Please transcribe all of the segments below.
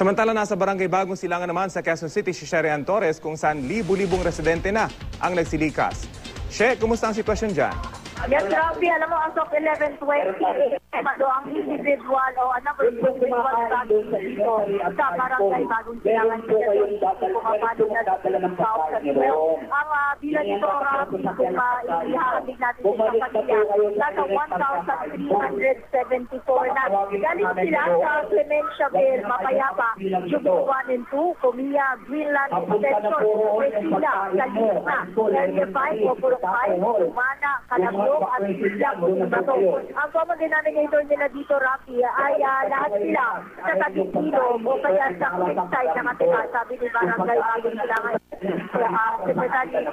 Samantala nasa Barangay Bagong Silangan naman sa Quezon City si Sherry Ann Torres kung saan libu-libong residente na ang nagsilikas. She, kumusta ang sitwasyon dyan? Yes, Rafi, alam mo, as of 11:20, ang individual o number of individual bagong dito sa Barangay Bagong Silangan pumapalo na 2,012. Ang bilang ito, Rafi, kung ihahabig natin sa kapatid, nasa 1,374 na. Galing sila sa Clemencia Bell, Mapayapa, Jubilo 1 and 2, Comia, Greenland, Extension, Westila, Kalima, Area 5, Opurok 5, Humana, Calabro, at Islam Bato. Ang common denominator nila dito, Rafi, ay lahat sila sa Tagigilo o kaya sa side na Matika, sabi ni Barangay Bagong Silangan. Secretary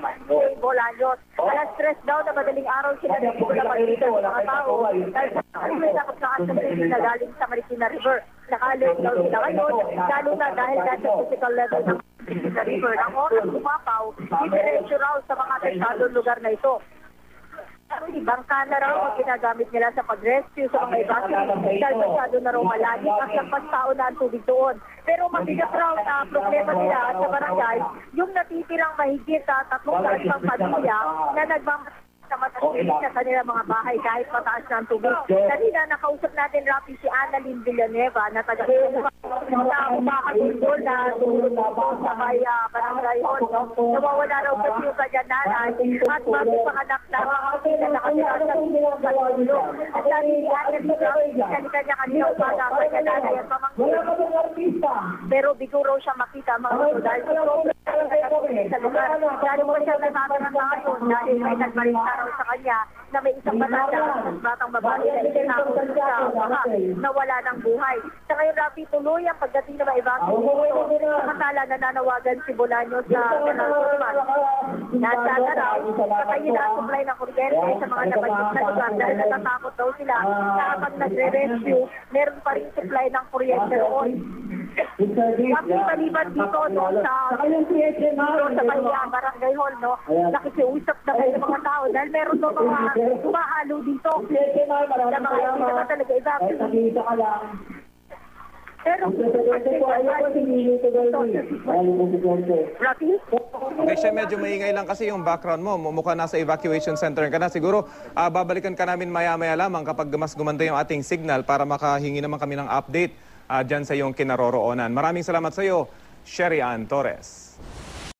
Bolaños. Alas 3 daw na madaling araw sila dito na mag-itan ng mga tao dahil sa may takot na concentration na galing sa Marikina River. Naka-alert daw sila ngayon, lalo na dahil sa physical level ng Marikina River. Ang oras umapaw, diretso raw sa mga apektadong lugar na ito. Bangka na raw ang ginagamit nila sa pag-rescue sa mga evacuees dahil masyado na raw malalim at nagpastao na ang tubig doon. Pero mabigat raw na problema nila sa barangay, yung natitirang mahigit sa 300 pamilya na nagmamatay sa matasin sa kanilang mga bahay kahit mataas na ang tubig. Kanina nakausap natin, Rafi, si Annalyn Villanueva na taga-Uba na umakatulol na tulog sa may barangay hall. Nawawala raw kasi yung kanyang nanay at magpapanganak na mga kapila na kanila sa tulog. At sabi ni Annalyn, kanya kanina umaga ang kanyang nanay at pamangkin. Pero bigo raw siya makita mga ito dahil sa lugar. Dahil mo siya nagmamanakayon dahil may nagbalita raw sa kanya na may isang batang babae na isinakot sa mga nawala ng buhay. Sa ngayon, Rafi, tuloy ang pagdating na ma-evacuate ito. Samantala, nananawagan si Bolaños sa Kanal. Nasa raw, patayin na ang supply ng kuryente sa mga nabanggit na lugar dahil natatakot daw sila na kapag nagre-rescue, meron pa rin supply ng kuryente roon. Rafi, maliban dito sa barangay hall, nakikiusap na kayo ng mga tao dahil meron daw mga umahalo dito na mga hindi naman talaga evacuate. Pero, okay, siya medyo maingay lang kasi yung background mo. Mukha nasa evacuation center ka na. Siguro, babalikan ka namin maya-maya lamang kapag mas gumanda yung ating signal para makahingi naman kami ng update dyan sa iyong kinaroroonan. Maraming salamat sa iyo, Sherry Ann Torres.